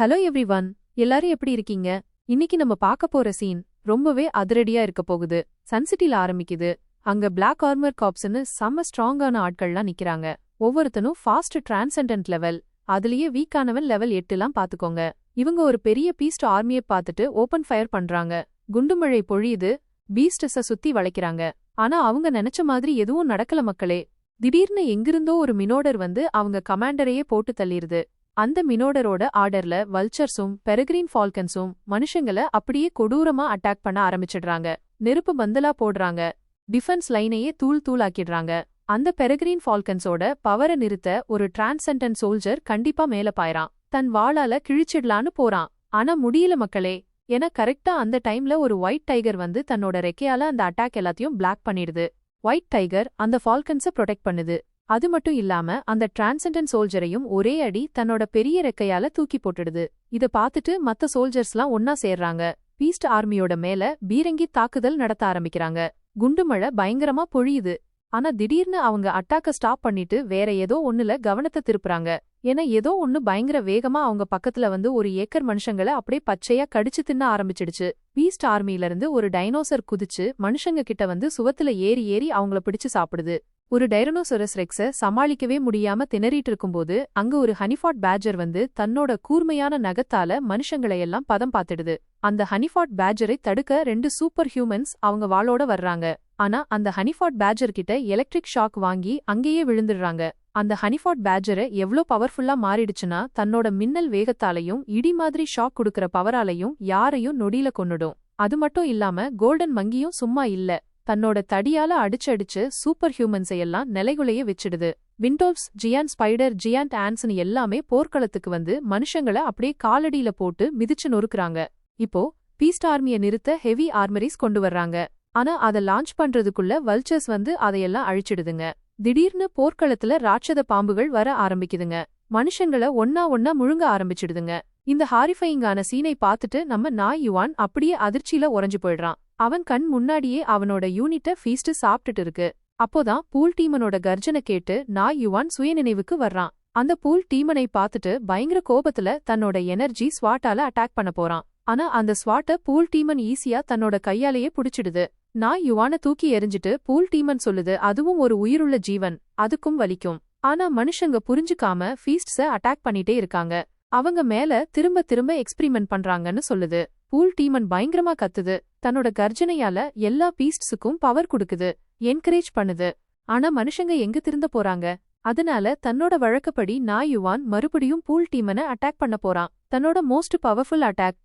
Hello everyone, எல்லாரும் எப்படி இருக்கீங்க? இன்னைக்கு நம்ம பார்க்க போற சீன் ரொம்பவே அதிரடியா இருக்க போகுது. சன்சிட்டில ஆரம்பிக்குது. அங்க பிளாக் ஆர்மர் காப்ஸ்னு செம்ம ஸ்ட்ராங்கான ஆட்கள்லாம் நிக்கிறாங்க. ஒவ்வொருத்தனும் ஃபாஸ்ட் டிரான்செண்டன்ட் லெவல், அதுலயே வீக்கானவன் லெவல் 8லாம் பாத்துக்கோங்க. இவங்க ஒரு பெரிய பீஸ்ட் ஆர்மியை பார்த்துட்டு ஓபன் ஃபயர் பண்றாங்க. குண்டுமழை பொழியுது, பீஸ்டஸ சுத்தி வளைக்கிறாங்க. ஆனா அவங்க நினைச்ச மாதிரி எதுவும் நடக்கல மக்களே. திடீர்னு எங்கிருந்தோ ஒரு மினோடர் வந்து அவங்க கமாண்டரையே போட்டு தள்ளிருது. அந்த மினோடரோட ஆர்டர்ல வல்ச்சர்ஸும் பெரகிரீன் ஃபால்கன்ஸும் மனுஷங்கள அப்படியே கொடூரமா அட்டாக் பண்ண ஆரம்பிச்சிடுறாங்க. நெருப்பு பந்தலா போடுறாங்க. டிஃபென்ஸ் லைனையே தூள் தூளாக்கிடுறாங்க. அந்த பெரகிரீன் ஃபால்கன்ஸோட பவரை நிறுத்த ஒரு டிரான்செண்டன்ட் சோல்ஜர் கண்டிப்பா மேல பாயறான். தன் வாளால கிழிச்சிடலான்னு போறான். ஆனா முடியல மக்களே. ஏன்னா கரெக்டா அந்த டைம்ல ஒரு ஒயிட் டைகர் வந்து தன்னோட ரெக்கையால அந்த அட்டாக் எல்லாத்தையும் பிளாக் பண்ணிடுது. ஒயிட் டைகர் அந்த ஃபால்கன்ஸை ப்ரொடெக்ட் பண்ணுது. அது மட்டும் இல்லாம அந்த டிரான்செண்டன்ட் சோல்ஜரையும் ஒரே அடி தன்னோட பெரிய ரெக்கையால தூக்கி போட்டுடுது. இத பாத்துட்டு மத்த சோல்ஜர்ஸ்லாம் ஒன்னா சேர்றாங்க. பீஸ்ட் ஆர்மியோட மேல பீரங்கி தாக்குதல் நடத்த ஆரம்பிக்கிறாங்க. குண்டுமழை பயங்கரமா பொழியுது. ஆனா திடீர்னு அவங்க அட்டாக்க ஸ்டாப் பண்ணிட்டு வேற ஏதோ ஒண்ணுல கவனத்தை திருப்புறாங்க. ஏன்னா ஏதோ ஒண்ணு பயங்கர வேகமா அவங்க பக்கத்துல வந்து ஒரு ஏக்கர் மனுஷங்களை அப்படியே பச்சையா கடிச்சு தின்ன ஆரம்பிச்சிடுச்சு. பீஸ்ட் ஆர்மியில இருந்து ஒரு டைனோசர் குதிச்சு மனுஷங்க கிட்ட வந்து சுவத்துல ஏறி ஏறி அவங்கள பிடிச்சு சாப்பிடுது. ஒரு டைரனோசரஸ் ரெக்ஸ சமாளிக்கவே முடியாம திணறிட்டு இருக்கும்போது அங்க ஒரு ஹனிஃபாட் பேட்ஜர் வந்து தன்னோட கூர்மையான நகத்தால மனுஷங்களையெல்லாம் பதம் பார்த்துடுது. அந்த ஹனிஃபாட் பேட்ஜரை தடுக்க 2 சூப்பர் ஹியூமன்ஸ் அவங்க வாளோட வர்றாங்க. ஆனா அந்த ஹனிஃபாட் பேட்ஜர் கிட்ட எலக்ட்ரிக் ஷாக் வாங்கி அங்கேயே விழுந்துடுறாங்க. அந்த ஹனிஃபாட் பேட்ஜரை எவ்ளோ பவர்ஃபுல்லா மாறிடுச்சுன்னா தன்னோட மின்னல் வேகத்தாலையும் இடி மாதிரி ஷாக் கொடுக்கற பவராலையும் யாரையும் நொடியில கொன்னுடும். அது மட்டும் இல்லாம கோல்டன் மங்கியும் சும்மா இல்ல. தன்னோட தடியால அடிச்சு சூப்பர் ஹியூமன்ஸையெல்லாம் நிலைகுலைய வச்சிடுது. விண்டோவ்ஸ், ஜியான் ஸ்பைடர், ஜியான்ட் ஆன்ஸ்னு எல்லாமே போர்க்களத்துக்கு வந்து மனுஷங்களை அப்படியே காலடியில போட்டு மிதிச்சு நொறுக்குறாங்க. இப்போ பீஸ்ட் ஆர்மியை நிறுத்த ஹெவி ஆர்மரிஸ் கொண்டு வர்றாங்க. ஆனா அதை லான்ச் பண்றதுக்குள்ள வல்ச்சர்ஸ் வந்து அதையெல்லாம் அழிச்சிடுதுங்க. திடீர்னு போர்க்களத்துல ராட்சத பாம்புகள் வர ஆரம்பிக்குதுங்க. மனுஷங்களை ஒன்னா முழுங்க ஆரம்பிச்சிடுதுங்க. இந்த ஹாரிஃபையிங்கான சீனை பார்த்துட்டு நம்ம நாய் யுவான் அப்படியே அதிர்ச்சியில உறைஞ்சு போயிடுறான். அவன் கண் முன்னாடியே அவனோட யூனிட்ட ஃபீஸ்ட் சாப்பிட்டுட்டு இருக்கு. அப்போதான் பூல் டீமனோட கர்ஜனை கேட்டு நாய் யுவான் சுயநினைவுக்கு வர்றான். அந்த பூல் டீமனை பார்த்துட்டு பயங்கர கோபத்துல தன்னோட எனர்ஜி ஸ்வாட்டால அட்டாக் பண்ண போறான். ஆனா அந்த ஸ்வாட்ட பூல் டீமன் ஈஸியா தன்னோட கையாலேயே புடிச்சிடுது. நாய் யுவான தூக்கி எறிஞ்சிட்டு பூல் டீமன் சொல்லுது அதுவும் ஒரு உயிருள்ள ஜீவன், அதுக்கும் வலிக்கும். ஆனா மனுஷங்க புரிஞ்சுக்காம ஃபீஸ்ட்ஸ அட்டாக் பண்ணிட்டே இருக்காங்க. அவங்க மேல திரும்ப திரும்ப எக்ஸ்பிரிமெண்ட் பண்றாங்கன்னு சொல்லுது. பூல் டீமன் பயங்கரமா கத்துது. தன்னோட கர்ஜனையால எல்லா பீஸ்ட்ஸுக்கும் பவர் கொடுக்குது, என்கரேஜ் பண்ணுது. ஆனா மனுஷங்க எங்க திருந்த போறாங்க? அதனால தன்னோட வழக்கப்படி நாய் யுவான் மறுபடியும் பூல் டீமனை அட்டாக் பண்ண போறான். தன்னோட மோஸ்ட் பவர்ஃபுல் அட்டாக்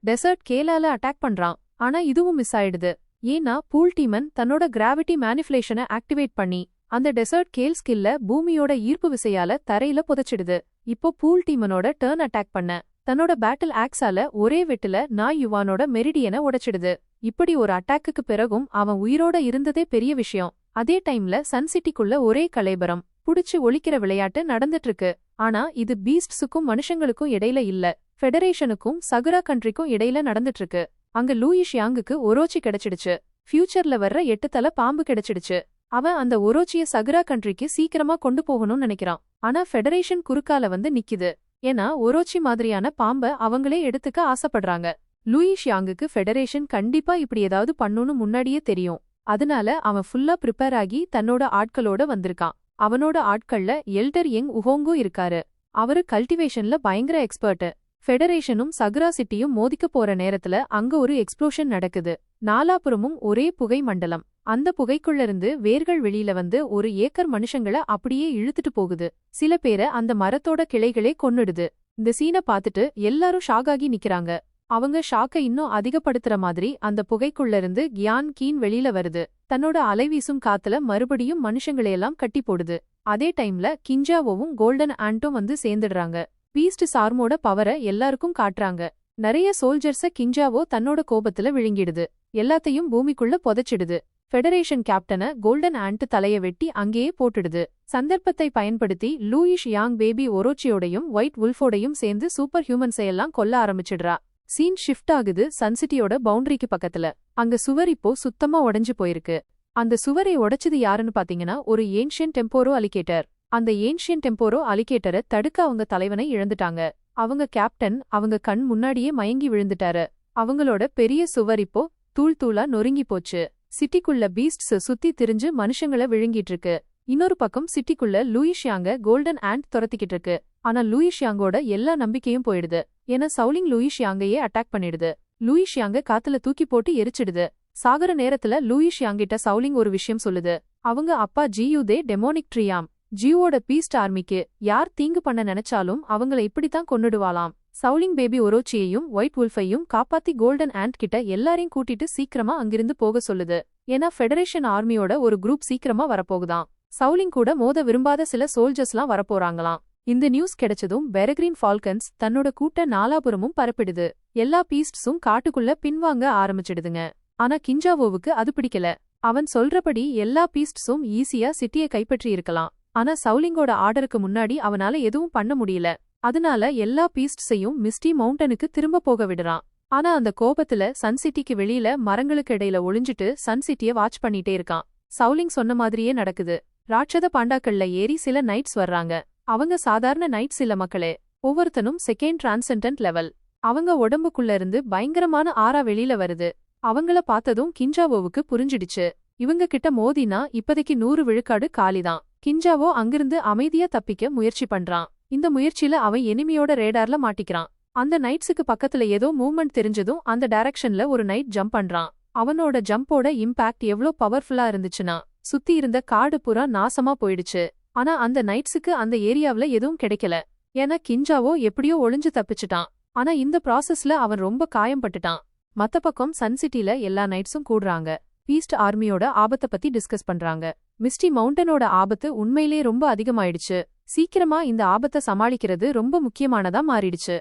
டெசர்ட் கேலால அட்டாக் பண்றான். ஆனா இதுவும் மிஸ் ஆயிடுது. ஏன்னா பூல் டீமன் தன்னோட கிராவிட்டி மேனிபுலேஷனை ஆக்டிவேட் பண்ணி அந்த டெசர்ட் கேல் ஸ்கில்ல பூமியோட ஈர்ப்பு விசையால தரையில புதைச்சிடுது. இப்போ பூல் டீமனோட டர்ன் அட்டாக் பண்ண தன்னோட பேட்டில் ஆக்ஸால ஒரே வெட்டுல நாய் யுவானோட மெரிடியனை உடைச்சிடுது. இப்படி ஒரு அட்டாக்குக்கு பிறகும் அவன் உயிரோட இருந்ததே பெரிய விஷயம். அதே டைம்ல சன்சிட்டிக்குள்ள ஒரே கலேபரம் புடிச்சு ஒழிக்கிற விளையாட்டு நடந்துட்டு இருக்கு. ஆனா இது பீஸ்ட்ஸுக்கும் மனுஷங்களுக்கும் இடையில இல்ல, ஃபெடரேஷனுக்கும் சகுரா கண்ட்ரிக்கும் இடையில நடந்துட்டு இருக்கு. அங்க லூயிஷ் யாங்குக்கு ஒரோச்சி கிடைச்சிடுச்சு. ஃபியூச்சர்ல வர்ற 8 தலை பாம்பு கிடைச்சிடுச்சு. அவன் அந்த ஒரோச்சிய சகுரா கண்ட்ரிக்கு சீக்கிரமா கொண்டு போகணும்னு நினைக்கிறான். ஆனா ஃபெடரேஷன் குறுக்கால வந்து நிக்குது. ஏன்னா ஒரோச்சி மாதிரியான பாம்ப அவங்களே எடுத்துக்க ஆசைப்படுறாங்க. லூயிஷ் யாங்குக்கு ஃபெடரேஷன் கண்டிப்பா இப்படி ஏதாவது பண்ணுன்னு முன்னாடியே தெரியும். அதனால அவன் ஃபுல்லா ப்ரிப்பேர் ஆகி தன்னோட ஆட்களோட வந்திருக்கான். அவனோட ஆட்கள்ல எல்டர் யங் உஹோங்கோ இருக்காரு. அவரு கல்டிவேஷன்ல பயங்கர எக்ஸ்பர்ட். ஃபெடரேஷனும் சகுரா சிட்டியும் மோதிக்க போற நேரத்துல அங்க ஒரு எக்ஸ்ப்ளோஷன் நடக்குது. நாலாபுறமும் ஒரே புகை மண்டலம். அந்த புகைக்குள்ள இருந்து வேர்கள் வெளியில வந்து ஒரு ஏக்கர் மனுஷங்கள அப்படியே இழுத்துட்டு போகுது. சில பேரை அந்த மரத்தோட கிளைகளே கொன்னுடுது. இந்த சீனை பார்த்துட்டு எல்லாரும் ஷாகாகி நிக்கிறாங்க. அவங்க ஷாக்க இன்னும் அதிகப்படுத்துற மாதிரி அந்த புகைக்குள்ள இருந்து கியான் கீன் வெளியில வருது. தன்னோட அலைவீசும் காத்துல மறுபடியும் மனுஷங்களையெல்லாம் கட்டி போடுது. அதே டைம்ல கிஞ்சாவோவும் கோல்டன் ஆண்டும் வந்து சேர்ந்துடுறாங்க. பீஸ்ட் சார்மோட பவரை எல்லாருக்கும் காட்டுறாங்க. நிறைய சோல்ஜர்ஸ கிஞ்சாவோ தன்னோட கோபத்துல விழுங்கிடுது. எல்லாத்தையும் பூமிக்குள்ள புதைச்சிடுது. ஃபெடரேஷன் கேப்டனை கோல்டன் ஆண்ட் தலைய வெட்டி அங்கேயே போட்டுடுது. சந்தர்ப்பத்தை பயன்படுத்தி லூயிஷ் யாங் பேபி ஒரோச்சியோடையும் ஒயிட் வுல்ஃபோடையும் சேர்ந்து சூப்பர் ஹியூமன்ஸையெல்லாம் கொல்ல ஆரம்பிச்சிடுறா. சீன் ஷிஃப்ட் ஆகுது சன்சிட்டியோட பவுண்டரிக்கு பக்கத்துல. அங்க சுவர் இப்போ சுத்தமா உடைஞ்சு போயிருக்கு. அந்த சுவரை உடைச்சது யாருன்னு பாத்தீங்கன்னா ஒரு ஏன்ஷியன் டெம்போரோ அலிகேட்டர். அந்த ஏன்ஷியன் டெம்போரோ அலிகேட்டரை தடுக்க அவங்க தலைவனை இழந்துட்டாங்க. அவங்க கேப்டன் அவங்க கண் முன்னாடியே மயங்கி விழுந்துட்டாரு. அவங்களோட பெரிய சுவர் இப்போ தூள் தூளா நொறுங்கி போச்சு. சிட்டிக்குள்ள பீஸ்ட்ஸ் சுத்தி திரிஞ்சு மனுஷங்கள விழுங்கிட்டு இருக்கு. இன்னொரு பக்கம் சிட்டிக்குள்ள லூயிஷியாங்க கோல்டன் ஆண்ட் துரத்திக்கிட்டு இருக்கு. ஆனா லூயிஷியாங்கோட எல்லா நம்பிக்கையும் போயிடுது. ஏன்னா சவுலிங் லூயிஷியாங்கையே அட்டாக் பண்ணிடுது. லூயிஷியாங்க காத்துல தூக்கி போட்டு எரிச்சிடுது. சாகர நேரத்துல லூயிஷியாங்கிட்ட சவுலிங் ஒரு விஷயம் சொல்லுது. அவங்க அப்பா ஜியூதே டெமோனிக் ட்ரீயாம். ஜியூவோட பீஸ்ட் ஆர்மிக்கு யார் தீங்கு பண்ண நினைச்சாலும் அவங்கள இப்படித்தான் கொன்னுடுவாளாம். சவுலிங் பேபி ஒரோச்சியையும் ஒயிட் வுல்ஃபையும் காப்பாத்தி கோல்டன் ஆண்ட் கிட்ட எல்லாரையும் கூட்டிட்டு சீக்கிரமா அங்கிருந்து போக சொல்லுது. ஏன்னா ஃபெடரேஷன் ஆர்மியோட ஒரு குரூப் சீக்கிரமா வரப்போகுதாம். சவுலிங் கூட மோத விரும்பாத சில சோல்ஜர்ஸ்லாம் வரப்போறாங்களாம். இந்த நியூஸ் கிடைச்சதும் பெரகிரீன் ஃபால்கன்ஸ் தன்னோட கூட்ட நாலாபுரமும் பரப்பிடுது. எல்லா பீஸ்ட்ஸும் காட்டுக்குள்ள பின்வாங்க ஆரம்பிச்சிடுதுங்க. ஆனா கிஞ்சாவோவுக்கு அது பிடிக்கல. அவன் சொல்றபடி எல்லா பீஸ்ட்ஸும் ஈஸியா சிட்டிய கைப்பற்றி இருக்கலாம். ஆனா சவுலிங்கோட ஆர்டருக்கு முன்னாடி அவனால எதுவும் பண்ண முடியல. அதனால எல்லா பீஸ்ட்ஸையும் மிஸ்டி மவுண்டனுக்கு திரும்ப போக விடுறான். ஆனா அந்த கோபத்துல சன் சிட்டிக்கு வெளியில மரங்களுக்கு இடையில ஒளிஞ்சிட்டு சன் சிட்டிய வாட்ச் பண்ணிட்டே இருக்கான். சவுலிங் சொன்ன மாதிரியே நடக்குது. ராட்சத பாண்டாக்கள்ல ஏறி சில நைட்ஸ் வர்றாங்க. அவங்க சாதாரண நைட்ஸ் இல்ல மக்களே. ஒவ்வொருத்தனும் செகண்ட் டிரான்சென்டன்ட் லெவல். அவங்க உடம்புக்குள்ள இருந்து பயங்கரமான ஆறா வெளியில வருது. அவங்கள பார்த்ததும் கிஞ்சாவோவுக்கு புரிஞ்சிடுச்சு. இவங்க கிட்ட மோதினா இப்பதைக்கு 100 விழுக்காடு காலிதான். கிஞ்சாவோ அங்கிருந்து அமைதியா தப்பிக்க முயற்சி பண்றான். இந்த முயற்சியில அவன் எனிமியோட ரேடார்ல மாட்டிக்கிறான். அந்த நைட்ஸுக்கு பக்கத்துல ஏதோ மூவ்மெண்ட் தெரிஞ்சதும் அந்த டைரக்ஷன்ல ஒரு நைட் ஜம்ப் பண்றான். அவனோட ஜம்போட இம்பாக்ட் எவ்ளோ பவர்ஃபுல்லா இருந்துச்சுன்னா சுத்தி இருந்த காடு புறா நாசமா போயிடுச்சு. ஆனா அந்த நைட்ஸுக்கு அந்த ஏரியாவுல எதுவும் கிடைக்கல. ஏன்னா கிஞ்சாவோ எப்படியோ ஒளிஞ்சு தப்பிச்சுட்டான். ஆனா இந்த ப்ராசஸ்ல அவன் ரொம்ப காயம்பட்டுட்டான். மத்த பக்கம் சன் சிட்டில எல்லா நைட்ஸும் கூடுறாங்க. பீஸ்ட் ஆர்மியோட ஆபத்த பத்தி டிஸ்கஸ் பண்றாங்க. மிஸ்டி மவுண்டனோட ஆபத்து உண்மையிலே ரொம்ப அதிகமாயிடுச்சு. சீக்கிரமா இந்த ஆபத்தை சமாளிக்கிறது ரொம்ப முக்கியமானதா மாறிடுச்சு.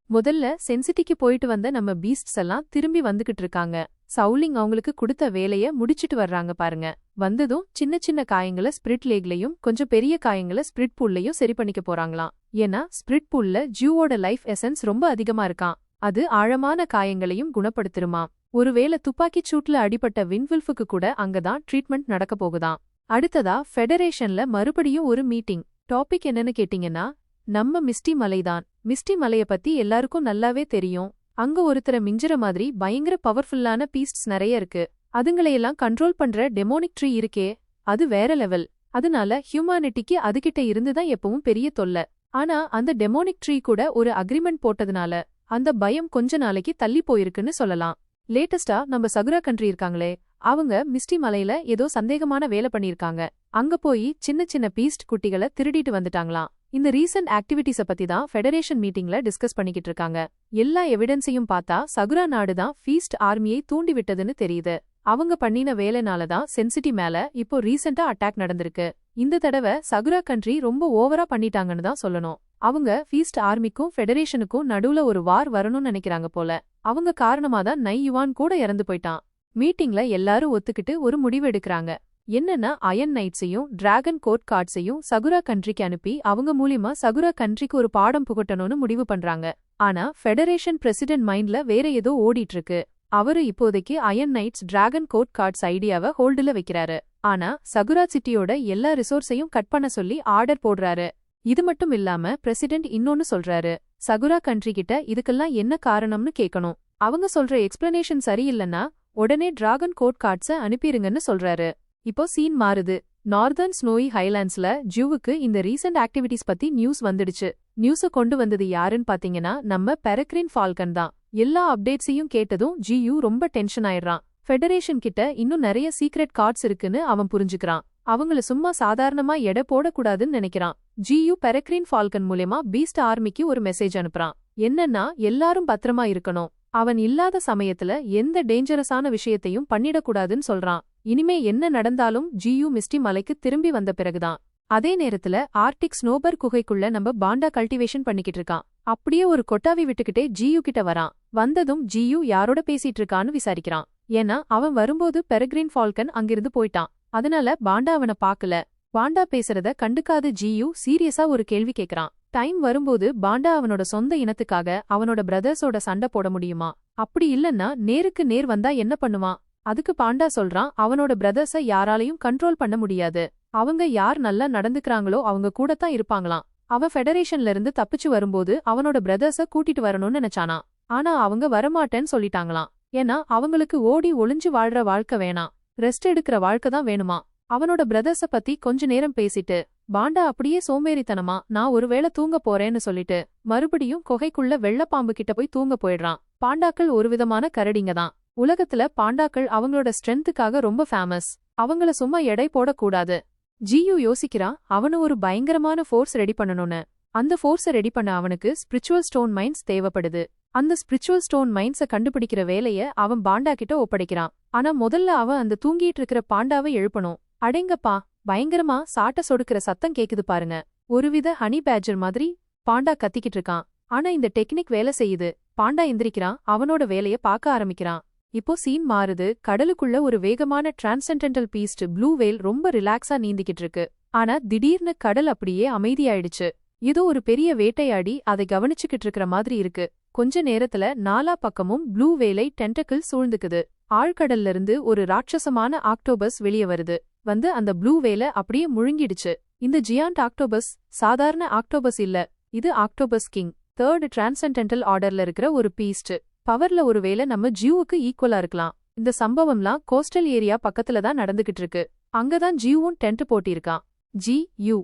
முதல்ல சென்சிட்டிக்கு போயிட்டு வந்த நம்ம பீஸ்ட்ஸ் எல்லாம் திரும்பி வந்துகிட்டு இருக்காங்க. சவுலிங் அவங்களுக்கு கொடுத்த வேலைய முடிச்சிட்டு வர்றாங்க பாருங்க. வந்ததும் சின்ன சின்ன காயங்களை ஸ்பிரிட் லேக்லயும் கொஞ்சம் பெரிய காயங்களை ஸ்பிரிட் பூல்லையும் சரி பண்ணிக்க போறாங்களாம். ஏன்னா ஸ்பிரிட் பூல்ல ஜூவோட லைஃப் எசன்ஸ் ரொம்ப அதிகமா இருக்கான். அது ஆழமான காயங்களையும் குணப்படுத்திருமா. ஒருவேளை துப்பாக்கி சூட்ல அடிபட்ட வின்வில்ஃபுக்கு கூட அங்கதான் ட்ரீட்மெண்ட் நடக்க போகுதாம். அடுத்ததா ஃபெடரேஷன்ல மறுபடியும் ஒரு மீட்டிங். டாபிக் என்னன்னு கேட்டீங்கன்னா நம்ம மிஸ்டி மலைதான். மிஸ்டி மலைய பத்தி எல்லாருக்கும் நல்லாவே தெரியும். அங்க ஒருத்தர மிஞ்சுற மாதிரி பயங்கர பவர்ஃபுல்லான பீஸ்ட்ஸ் நிறைய இருக்கு. அதுங்களையெல்லாம் கண்ட்ரோல் பண்ற டெமோனிக் ட்ரீ இருக்கே, அது வேற லெவல். அதனால ஹியூமானிட்டிக்கு அதுகிட்ட இருந்துதான் எப்பவும் பெரிய தொல்லை. ஆனா அந்த டெமோனிக் ட்ரீ கூட ஒரு அக்ரிமெண்ட் போட்டதுனால அந்த பயம் கொஞ்ச நாளைக்கு தள்ளி போயிருக்குன்னு சொல்லலாம். லேட்டஸ்டா நம்ம சகுரா கண்ட்ரி இருக்காங்களே, அவங்க மிஸ்டி மலையில ஏதோ சந்தேகமான வேலை பண்ணிருக்காங்க. அங்க போய் சின்ன சின்ன பீஸ்ட் குட்டிகளை திருடிட்டு வந்துட்டாங்களாம். இந்த ரீசன்ட் ஆக்டிவிட்டிஸ பத்தி தான் ஃபெடரேஷன் மீட்டிங்ல டிஸ்கஸ் பண்ணிக்கிட்டு இருக்காங்க. எல்லா எவிடன்ஸையும் பார்த்தா சகுரா நாடு தான் ஃபீஸ்ட் ஆர்மியை தூண்டி விட்டதுன்னு தெரியுது. அவங்க பண்ணின வேலைனால தான் சென்சிட்டி மேல இப்போ ரீசெண்டா அட்டாக் நடந்திருக்கு. இந்த தடவை சகுரா கண்ட்ரி ரொம்ப ஓவரா பண்ணிட்டாங்கன்னு தான் சொல்லணும். அவங்க ஃபீஸ்ட் ஆர்மிக்கும் ஃபெடரேஷனுக்கும் நடுவுல ஒரு வார் வரணும்னு நினைக்கிறாங்க போல. அவங்க காரணமாதான் நை யுவான் கூட இறந்து போயிட்டான். மீட்டிங்ல எல்லாரும் ஒத்துக்கிட்டு ஒரு முடிவு எடுக்கறாங்க. என்னன்னா அயன் நைட்ஸையும் டிராகன் கோட் கார்ட்ஸையும் சகுரா கண்ட்ரிக்கு அனுப்பி அவங்க மூலியமா சகுரா கண்ட்ரிக்கு ஒரு பாடம் புகட்டணும்னு முடிவு பண்றாங்க. ஆனா ஃபெடரேஷன் பிரசிடென்ட் மைண்ட்ல வேற ஏதோ ஓடிட்டு இருக்கு. அவரு இப்போதைக்கு iron knights dragon code cards ஐடியாவை ஹோல்டுல வைக்கிறாரு. ஆனா சகுரா சிட்டியோட எல்லா ரிசோர்ஸையும் கட் பண்ண சொல்லி ஆர்டர் போடுறாரு. இது மட்டும் இல்லாம பிரசிடென்ட் இன்னொன்னு சொல்றாரு. சகுரா கண்ட்ரி கிட்ட இதுக்கெல்லாம் என்ன காரணம்னு கேட்கணும். அவங்க சொல்ற எக்ஸ்பிளனேஷன் சரியில்லைன்னா உடனே டிராகன் கோட் கார்ட்ஸ அனுப்பிருங்கன்னு சொல்றாரு. இப்போ சீன் மாறுது. நார்தர்ன் ஸ்னோயி ஹைலாண்ட்ஸ்ல ஜூவுக்கு இந்த ரீசெண்ட் ஆக்டிவிட்டிஸ் பத்தி நியூஸ் வந்துடுச்சு. நியூஸ கொண்டு வந்தது யாருன்னு பாத்தீங்கன்னா நம்ம பெரக்ரின் ஃபால்கன் தான். எல்லா அப்டேட்ஸையும் கேட்டதும் ஜியூ ரொம்ப டென்ஷன் ஆயிடுறான். ஃபெடரேஷன் கிட்ட இன்னும் நிறைய சீக்ரெட் கார்ட்ஸ் இருக்குன்னு அவன் புரிஞ்சுக்கிறான். அவங்கள சும்மா சாதாரணமா எடை போடக்கூடாதுன்னு நினைக்கிறான். ஜியூ பெரக்ரின் ஃபால்கன் மூலமா பீஸ்ட் ஆர்மிக்கு ஒரு மெசேஜ் அனுப்புறான். என்னன்னா எல்லாரும் பத்திரமா இருக்கணும். அவன் இல்லாத சமயத்துல எந்த டேஞ்சரஸான விஷயத்தையும் பண்ணிடக்கூடாதுன்னு சொல்றான். இனிமே என்ன நடந்தாலும் ஜியூ மிஸ்டி மலைக்கு திரும்பி வந்த பிறகுதான். அதே நேரத்துல ஆர்டிக் ஸ்னோபர் குகைக்குள்ள நம்ம பாண்டா கல்டிவேஷன் பண்ணிக்கிட்டு இருக்கான். அப்படியே ஒரு கொட்டாவி விட்டுக்கிட்டே ஜியூ கிட்ட வரான். வந்ததும் ஜியூ யாரோட பேசிட்டு இருக்கான்னு விசாரிக்கிறான். ஏன்னா அவன் வரும்போது பெரக்ரின் ஃபால்கன் அங்கிருந்து போயிட்டான். அதனால பாண்டா அவனை பாக்கல. பாண்டா பேசுறத கண்டுக்காத ஜியூ சீரியஸா ஒரு கேள்வி கேக்குறான். டைம் வரும்போது பாண்டா அவனோட சொந்த இனத்துக்காக அவனோட பிரதர்ஸோட சண்டை போட முடியுமா? அப்படி இல்லன்னா நேருக்கு நேர் வந்தா என்ன பண்ணுவான்? அதுக்கு பாண்டா சொல்றான், அவனோட பிரதர்ஸ யாராலையும் கண்ட்ரோல் பண்ண முடியாது. அவங்க யார் நல்லா நடந்துக்கிறாங்களோ அவங்க கூடத்தான் இருப்பாங்களாம். அவன் ஃபெடரேஷன்ல இருந்து தப்பிச்சு வரும்போது அவனோட பிரதர்ஸ கூட்டிட்டு வரணும்னு நினைச்சானா. ஆனா அவங்க வரமாட்டேன்னு சொல்லிட்டாங்களாம். ஏன்னா அவங்களுக்கு ஓடி ஒளிஞ்சு வாழ்ற வாழ்க்கை வேணாம், ரெஸ்ட் எடுக்கிற வாழ்க்கை தான் வேணுமா. அவனோட பிரதர்ஸ பத்தி கொஞ்ச நேரம் பேசிட்டு பாண்டா அப்படியே சோம்பேறித்தனமா நான் ஒருவேளை தூங்க போறேன்னு சொல்லிட்டு மறுபடியும் குகைக்குள்ள வெள்ளப்பாம்பு கிட்ட போய் தூங்க போயிடுறான். பாண்டாக்கள் ஒரு விதமான கரடிங்க தான். உலகத்துல பாண்டாக்கள் அவங்களோட ஸ்ட்ரென்த்துக்காக ரொம்ப ஃபேமஸ். அவங்கள சும்மா எடை போடக்கூடாது. ஜியு யோசிக்கிறான் அவனு ஒரு பயங்கரமான ஃபோர்ஸ் ரெடி பண்ணணும்னு. அந்த ஃபோர்ஸை ரெடி பண்ண அவனுக்கு ஸ்பிரிச்சுவல் ஸ்டோன் மைன்ஸ் தேவைப்படுது. அந்த ஸ்பிரிச்சுவல் ஸ்டோன் மைன்ஸை கண்டுபிடிக்கிற வேலைய அவன் பாண்டா கிட்ட ஒப்படைக்கிறான். ஆனா முதல்ல அவன் அந்த தூங்கிட்டு இருக்கிற பாண்டாவை எழுப்பணும். அடேங்கப்பா, பயங்கரமா சாட்ட சொடுக்கிற சத்தம் கேக்குது பாருங்க. ஒருவித ஹனி பேட்ஜர் மாதிரி பாண்டா கத்திக்கிட்டு இருக்கான். ஆனா இந்த டெக்னிக் வேலை செய்யுது. பாண்டா எந்திரிக்கிறான், அவனோட வேலைய பார்க்க ஆரம்பிக்கிறான். இப்போ சீன் மாறுது. கடலுக்குள்ள ஒரு வேகமான டிரான்சென்டென்டல் பீஸ்ட் ப்ளூ வேல் ரொம்ப ரிலாக்ஸா நீந்திக்கிட்டு இருக்கு. ஆனா திடீர்னு கடல் அப்படியே அமைதியாயிடுச்சு. ஏதோ ஒரு பெரிய வேட்டையாடி அதை கவனிச்சுக்கிட்டு இருக்கிற மாதிரி இருக்கு. கொஞ்ச நேரத்துல நாலா பக்கமும் ப்ளூ வேலை டென்டக்கிள் சூழ்ந்துக்குது. ஆழ்கடல்ல இருந்து ஒரு ராட்சசமான ஆக்டோபஸ் வெளியே வருது. வந்து அந்த ப்ளூ வேலை அப்படியே முழுங்கிடுச்சு. இந்த ஜியாண்ட் ஆக்டோபஸ் சாதாரண ஆக்டோபஸ் இல்ல, இது ஆக்டோபஸ் கிங், தேர்ட் டிரான்சென்டென்டல் ஆர்டர்ல இருக்கிற ஒரு பீஸ்ட். பவர்ல ஒருவேளை நம்ம ஜியூவுக்கு ஈக்குவலா இருக்கலாம். இந்த சம்பவம்லாம் கோஸ்டல் ஏரியா பக்கத்துல தான் நடந்துகிட்டு இருக்கு. அங்கதான் ஜியூவும் டென்ட் போட்டிருக்கான். ஜி.யூ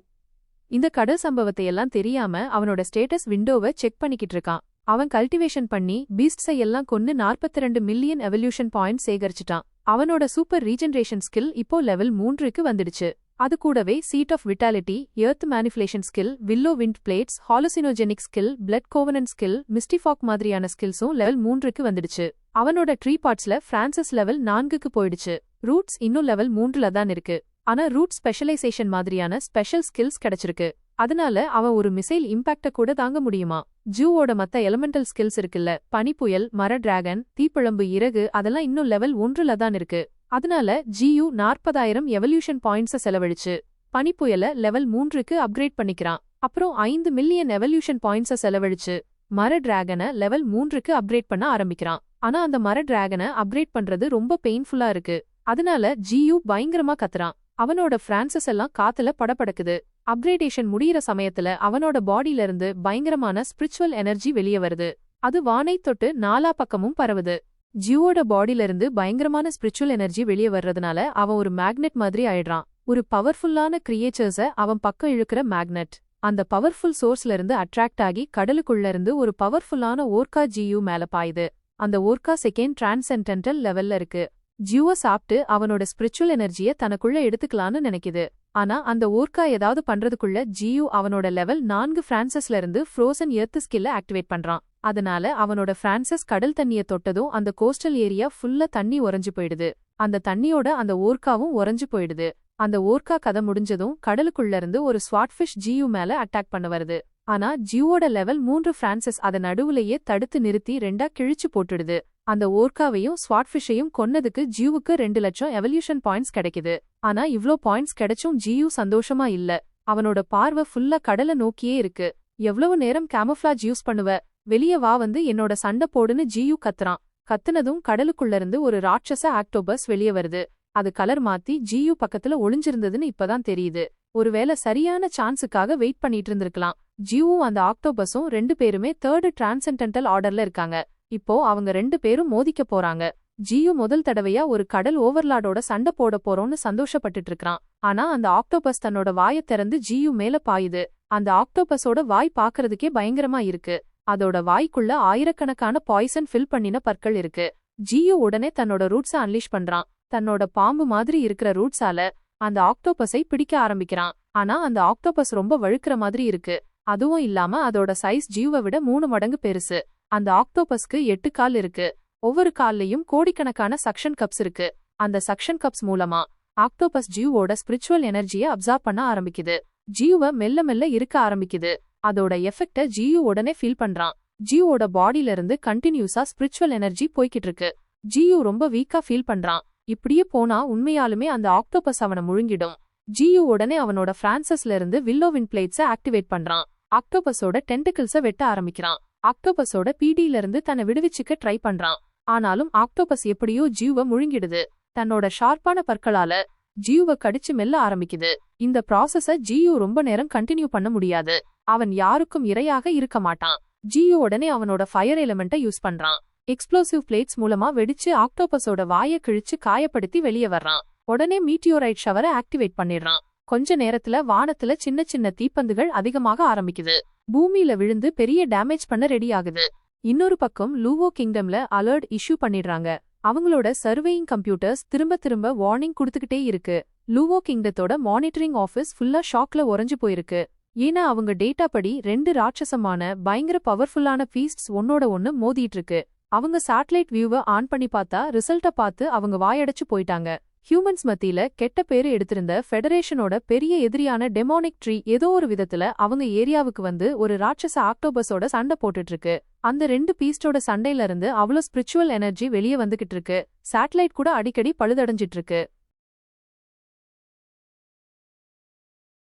இந்த கடல் சம்பவத்தை எல்லாம் தெரியாம அவனோட ஸ்டேட்டஸ் விண்டோவை செக் பண்ணிக்கிட்டு இருக்கான். அவன் கல்டிவேஷன் பண்ணி பீஸ்ட்ஸை எல்லாம் கொன்னு 42 மில்லியன் எவல்யூஷன் பாயிண்ட் சேகரிச்சிட்டான். அவனோட சூப்பர் ரீஜெனரேஷன் ஸ்கில் இப்போ லெவல் 3க்கு வந்துடுச்சு. அது கூடவே seat of vitality, earth manipulation skill, willow wind blades, hallucinogenic skill, blood covenant skill, mist fog மாதிரியான ஸ்கில்ஸும் லெவல் 3க்கு வந்துடுச்சு. அவனோட ட்ரீ பார்ட்ஸ்ல பிரான்சிஸ் லெவல் 4க்கு போயிடுச்சு. ரூட்ஸ் இன்னும் லெவல் 3ல தான் இருக்கு. ஆனா ரூட் ஸ்பெஷலைசேஷன் மாதிரியான ஸ்பெஷல் ஸ்கில்ஸ் கிடைச்சிருக்கு. அதனால அவன் ஒரு மிசைல் இம்பாக்ட கூட தாங்க முடியுமா. ஜூவோட மத்த எலிமெண்டல் ஸ்கில்ஸ் இருக்குல்ல, பனிப்புயல், மர டிராகன், தீப்பிழம்பு, இறகு, அதெல்லாம் இன்னும் லெவல் 1ல தான் இருக்கு. அதனால ஜியு 40,000 எவல்யூஷன் பாயிண்ட்ஸ செலவழிச்சு பனிப்புயல லெவல் 3க்கு அப்கிரேட் பண்ணிக்கிறான். அப்புறம் 5 மில்லியன் எவல்யூஷன் பாயிண்ட்ஸ செலவழிச்சு மர டிராகனை லெவல் 3க்கு அப்கிரேட் பண்ண ஆரம்பிக்கிறான். ஆனா அந்த மர டிராகனை அப்கிரேட் பண்றது ரொம்ப பெயின்ஃபுல்லா இருக்கு. அதனால ஜியு பயங்கரமா கத்துறான். அவனோட பிரான்சஸ் எல்லாம் காத்துல படபடக்குது. அப்கிரேடேஷன் முடியிற சமயத்துல அவனோட பாடியில இருந்து பயங்கரமான ஸ்பிரிச்சுவல் எனர்ஜி வெளியே வருது. அது வானை தொட்டு நாலா பக்கமும் பரவுது. ஜியோட பாடியில இருந்து பயங்கரமான ஸ்பிரிச்சுவல் எனர்ஜி வெளியே வர்றதுனால அவன் ஒரு மேக்னெட் மாதிரி ஆயிடுறான். ஒரு பவர்ஃபுல்லான கிரியேச்சர்ஸ அவன் பக்கம் இழுக்கிற மேக்னெட். அந்த பவர்ஃபுல் சோர்ஸ்ல இருந்து அட்ராக்ட் ஆகி கடலுக்குள்ள இருந்து ஒரு பவர்ஃபுல்லான ஓர்கா ஜியு மேல பாயுது. அந்த ஓர்கா செகண்ட் டிரான்சென்டென்டல் லெவல்ல இருக்கு. ஜியூவ சாப்பிட்டு அவனோட ஸ்பிரிச்சுவல் எனர்ஜிய தனக்குள்ள எடுத்துக்கலான்னு நினைக்குது. ஆனா அந்த ஓர்கா ஏதாவது பண்றதுக்குள்ள ஜியூ அவனோட லெவல் 4 பிரான்சஸ்ல இருந்து ஃப்ரோசன் எர்த் ஸ்கில்ல ஆக்டிவேட் பண்றான். அதனால அவனோட பிரான்சஸ் கடல் தண்ணிய தொட்டதும் அந்த கோஸ்டல் ஏரியா ஃபுல்லா தண்ணி உறைஞ்சு போயிடுது. அந்த தண்ணியோட அந்த ஓர்காவும் உறைஞ்சு போயிடுது. அந்த ஓர்கா கதை முடிஞ்சதும் கடலுக்குள்ள இருந்து ஒரு ஸ்வாட்ஃபிஷ் ஜியூ மேல அட்டாக் பண்ண வருது. ஆனா ஜியூவோட லெவல் 3 பிரான்சஸ் அத நடுவுலயே தடுத்து நிறுத்தி 2ஆ கிழிச்சு போட்டுடுது. அந்த ஓர்காவையும் ஸ்வாட்ஃபிஷையும் கொன்னதுக்கு ஜியூவுக்கு 2 லட்சம் எவல்யூஷன் பாயிண்ட்ஸ் கிடைக்குது. ஆனா இவ்ளோ பாயிண்ட்ஸ் கிடைச்சும் ஜியூ சந்தோஷமா இல்ல. அவனோட பார்வை ஃபுல்லா கடலை நோக்கியே இருக்கு. எவ்வளவு நேரம் கேமோஃப்ளாஜ் யூஸ் பண்ணுவ, வெளியே வா, வந்து என்னோட சண்டை போடுன்னு ஜியூ கத்துறான். கத்துனதும் கடலுக்குள்ள இருந்து ஒரு ராட்சச ஆக்டோபஸ் வெளியே வருது. அது கலர் மாத்தி ஜியூ பக்கத்துல ஒளிஞ்சிருந்ததுன்னு இப்பதான் தெரியுது. ஒருவேளை சரியான சான்ஸுக்காக வெயிட் பண்ணிட்டு இருந்திருக்கலாம். ஜியூவும் அந்த ஆக்டோபஸும் 2 பேருமே தேர்ட் டிரான்சென்டென்டல் ஆர்டர்ல இருக்காங்க. இப்போ அவங்க 2 பேரும் மோதிக்க போறாங்க. ஜியூ முதல் தடவையா ஒரு கடல் ஓவர்லாடோட சண்டை போட போறோம்னு சந்தோஷப்பட்டுட்டு இருக்கான். ஆனா அந்த ஆக்டோபஸ் தன்னோட வாயை திறந்து ஜியூ மேல பாயுது. அந்த ஆக்டோபஸோட வாய் பாக்குறதுக்கே பயங்கரமா இருக்கு. அதோட வாய்க்குள்ள ஆயிரக்கணக்கான பாய்சன் ஃபில் பண்ணின பற்கள் இருக்கு. ஜியூ உடனே தன்னோட ரூட்ஸ அன்லீஷ் பண்றான். தன்னோட பாம்பு மாதிரி இருக்கிற ரூட்ஸால அந்த ஆக்டோபஸை பிடிக்க ஆரம்பிக்கிறான். ஆனா அந்த ஆக்டோபஸ் ரொம்ப வழுக்கிற மாதிரி இருக்கு. அதுவும் இல்லாம அதோட சைஸ் ஜியூவை விட 3 மடங்கு பெருசு. அந்த ஆக்டோபஸ்க்கு 8 கால் இருக்கு. ஒவ்வொரு கால்லையும் கோடிக்கணக்கான சக்ஷன் கப்ஸ் இருக்கு. அந்த சக்ஷன் கப்ஸ் மூலமா ஆக்டோபஸ் ஜியூவோட ஸ்பிரிச்சுவல் எனர்ஜிய அப்சார்ப் பண்ண ஆரம்பிக்குது. ஜியூவை மெல்ல மெல்ல இருக்க ஆரம்பிக்குது. அதோட எஃபெக்ட ஜியூ உடனே ஃபீல் பண்றான். ஜியூவோட பாடியில இருந்து கண்டினியூஸா ஸ்பிரிச்சுவல் எனர்ஜி போய்கிட்டு இருக்கு. ஜியூ ரொம்ப வீக்கா ஃபீல் பண்றான். இப்படியே போனா உண்மையாலுமே அந்த ஆக்டோபஸ் அவனை முழுங்கிடும். ஜியூ உடனே அவனோட பிரான்சஸ்ல இருந்து வில்லோவின் பிளேட்ஸ ஆக்டிவேட் பண்றான். ஆக்டோபஸோட டென்டிகிள்ஸ வெட்ட ஆரம்பிக்கிறான். ஆக்டோபஸோட பீடியில இருந்து தன்னை விடுவிச்சுக்க ட்ரை பண்றான். ஆனாலும் ஆக்டோபஸ் எப்படியோ ஜியூவை முழுங்கிடுது. தன்னோட ஷார்ப்பான பற்களால ஜியூவை கடிச்சு மெல்ல ஆரம்பிக்குது. இந்த ப்ராசஸ ஜியூ ரொம்ப நேரம் கண்டினியூ பண்ண முடியாது. அவன் யாருக்கும் இரையாக இருக்க மாட்டான். ஜியூ உடனே அவனோட ஃபயர் எலிமெண்ட்டை யூஸ் பண்றான். எக்ஸ்ப்ளோசிவ் பிளேட்ஸ் மூலமா வெடிச்சு ஆக்டோபஸோட வாயை கிழிச்சு காயப்படுத்தி வெளியே வர்றான். உடனே மீட்டியோரைட் ஷவரை ஆக்டிவேட் பண்ணிடுறான். கொஞ்ச நேரத்துல வானத்துல சின்ன சின்ன தீப்பந்துகள் அதிகமாக ஆரம்பிக்குது. பூமியில விழுந்து பெரிய டேமேஜ் பண்ண ரெடி ஆகுது. இன்னொரு பக்கம் லூவோ கிங்டம்ல அலர்ட் இஷ்யூ பண்ணிடுறாங்க. அவங்களோட சர்வேயிங் கம்ப்யூட்டர்ஸ் திரும்ப திரும்ப வார்னிங் கொடுத்துக்கிட்டே இருக்கு. லூவோ கிங்டத்தோட மானிட்டரிங் ஆஃபீஸ் ஃபுல்லா ஷாக்ல உறைஞ்சு போயிருக்கு. ஏன்னா அவங்க டேட்டா படி 2 ராட்சசமான பயங்கர பவர்ஃபுல்லான பீஸ்ட்ஸ் ஒன்னோட ஒன்னு மோதிட்டு இருக்கு. அவங்க சேட்டலைட் வியூவை ஆன் பண்ணி பார்த்தா ரிசல்ட்ட பார்த்து அவங்க வாயடைச்சு போயிட்டாங்க. ஹியூமன்ஸ் மத்தியில கெட்ட பேரு எடுத்திருந்த ஃபெடரேஷனோட பெரிய எதிரியான டெமோனிக் ட்ரீ ஏதோ ஒரு விதத்துல அவங்க ஏரியாவுக்கு வந்து ஒரு ராட்சச ஆக்டோபஸோட சண்டை போட்டுட்டு இருக்கு. அந்த 2 பீஸ்டோட சண்டையில இருந்து அவ்வளோ ஸ்பிரிச்சுவல் எனர்ஜி வெளியே வந்துகிட்டு இருக்கு. சேட்டலைட் கூட அடிக்கடி பழுதடைஞ்சிட்டு இருக்கு.